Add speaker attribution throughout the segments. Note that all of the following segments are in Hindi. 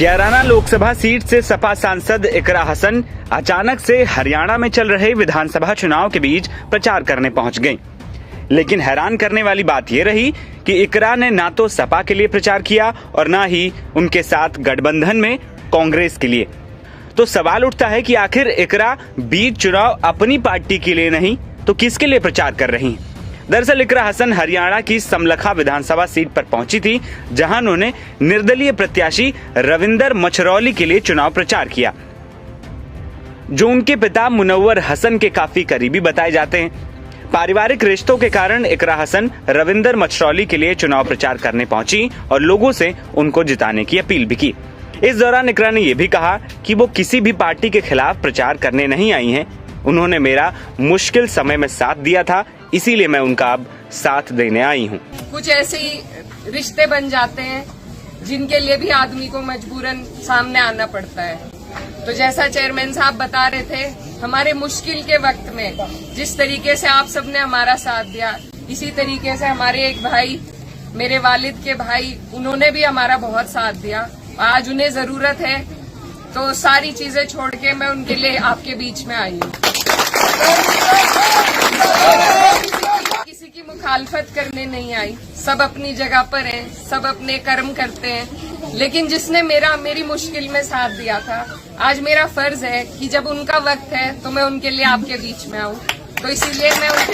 Speaker 1: कैराना लोकसभा सीट से सपा सांसद इकरा हसन अचानक से हरियाणा में चल रहे विधानसभा चुनाव के बीच प्रचार करने पहुंच गईं। लेकिन हैरान करने वाली बात यह रही कि इकरा ने ना तो सपा के लिए प्रचार किया और ना ही उनके साथ गठबंधन में कांग्रेस के लिए। तो सवाल उठता है कि आखिर इकरा बीच चुनाव अपनी पार्टी के लिए नहीं तो किसके लिए प्रचार कर रही हैं? दरअसल इकरा हसन हरियाणा की समलखा विधानसभा सीट पर पहुंची थी, जहां उन्होंने निर्दलीय प्रत्याशी रविंदर मछरौली के लिए चुनाव प्रचार किया, जो उनके पिता मुनव्वर हसन के काफी करीबी बताए जाते हैं। पारिवारिक रिश्तों के कारण इकरा हसन रविंदर मछरौली के लिए चुनाव प्रचार करने पहुंची और लोगों से उनको जिताने की अपील भी की। इस दौरान इकरा ने यह भी कहा कि वो किसी भी पार्टी के खिलाफ प्रचार करने नहीं आई हैं। उन्होंने मेरा मुश्किल समय में साथ दिया था, इसीलिए मैं उनका अब साथ देने आई हूँ।
Speaker 2: कुछ ऐसे ही रिश्ते बन जाते हैं जिनके लिए भी आदमी को मजबूरन सामने आना पड़ता है। तो जैसा चेयरमैन साहब बता रहे थे, हमारे मुश्किल के वक्त में जिस तरीके से आप सबने हमारा साथ दिया, इसी तरीके से हमारे एक भाई, मेरे वालिद के भाई, उन्होंने भी हमारा बहुत साथ दिया। आज उन्हें जरूरत है तो सारी चीजें छोड़ के मैं उनके लिए आपके बीच में आई हूँ। किसी की मुखालफत करने नहीं आई, सब अपनी जगह पर हैं, सब अपने कर्म करते हैं। लेकिन जिसने मेरी मुश्किल में साथ दिया था, आज मेरा फर्ज है कि जब उनका वक्त है तो मैं उनके लिए आपके बीच में आऊं। तो इसीलिए मैं उनके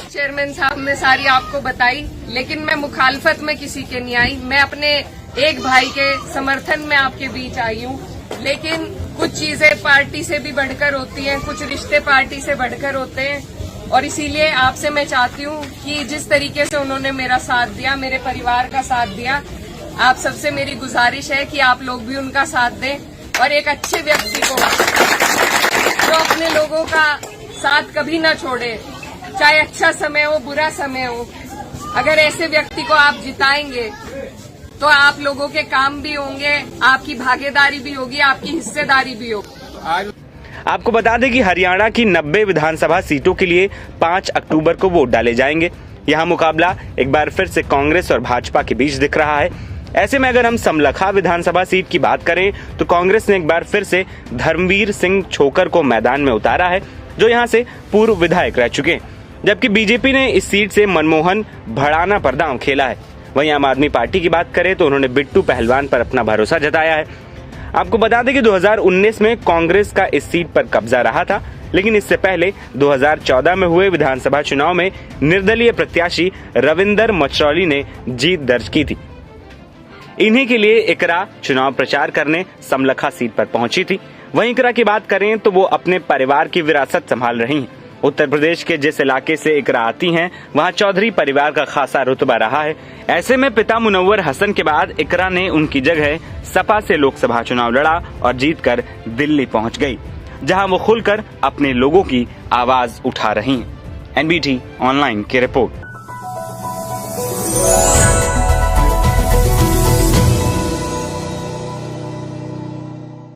Speaker 2: चेयरमैन साहब ने सारी आपको बताई, लेकिन मैं मुखालफत में किसी के नहीं आई। मैं अपने एक भाई के समर्थन में आपके बीच आई हूँ। लेकिन कुछ चीजें पार्टी से भी बढ़कर होती हैं, कुछ रिश्ते पार्टी से बढ़कर होते हैं, और इसीलिए आपसे मैं चाहती हूँ कि जिस तरीके से उन्होंने मेरा साथ दिया, मेरे परिवार का साथ दिया, आप सबसे मेरी गुजारिश है कि आप लोग भी उनका साथ दें और एक अच्छे व्यक्ति को जो अपने लोगों का साथ कभी ना छोड़े, चाहे अच्छा समय हो बुरा समय हो, अगर ऐसे व्यक्ति को आप जिताएंगे तो आप लोगों के काम भी होंगे, आपकी भागीदारी भी होगी, आपकी हिस्सेदारी भी होगी।
Speaker 1: आपको बता दें कि हरियाणा की 90 विधानसभा सीटों के लिए 5 अक्टूबर को वोट डाले जाएंगे। यहां मुकाबला एक बार फिर से कांग्रेस और भाजपा के बीच दिख रहा है। ऐसे में अगर हम समलखा विधानसभा सीट की बात करें तो कांग्रेस ने एक बार फिर से धर्मवीर सिंह छोकर को मैदान में उतारा है, जो यहां से पूर्व विधायक रह चुके हैं, जबकि बीजेपी ने इस सीट से मनमोहन भड़ाना पर दांव खेला है। वहीं आम आदमी पार्टी की बात करें तो उन्होंने बिट्टू पहलवान पर अपना भरोसा जताया है। आपको बता दें कि 2019 में कांग्रेस का इस सीट पर कब्जा रहा था, लेकिन इससे पहले 2014 में हुए विधानसभा चुनाव में निर्दलीय प्रत्याशी रविंदर मछरौली ने जीत दर्ज की थी। इन्हीं के लिए इकरा चुनाव प्रचार करने समलखा सीट पर पहुंची थी। वहीं इकरा की बात करें तो वो अपने परिवार की विरासत संभाल रही हैं। उत्तर प्रदेश के जिस इलाके से इकरा आती हैं, वहां चौधरी परिवार का खासा रुतबा रहा है। ऐसे में पिता मुनव्वर हसन के बाद इकरा ने उनकी जगह सपा से लोकसभा चुनाव लड़ा और जीतकर दिल्ली पहुंच गई, जहां वो खुलकर अपने लोगों की आवाज उठा रही हैं। NBT ऑनलाइन की रिपोर्ट।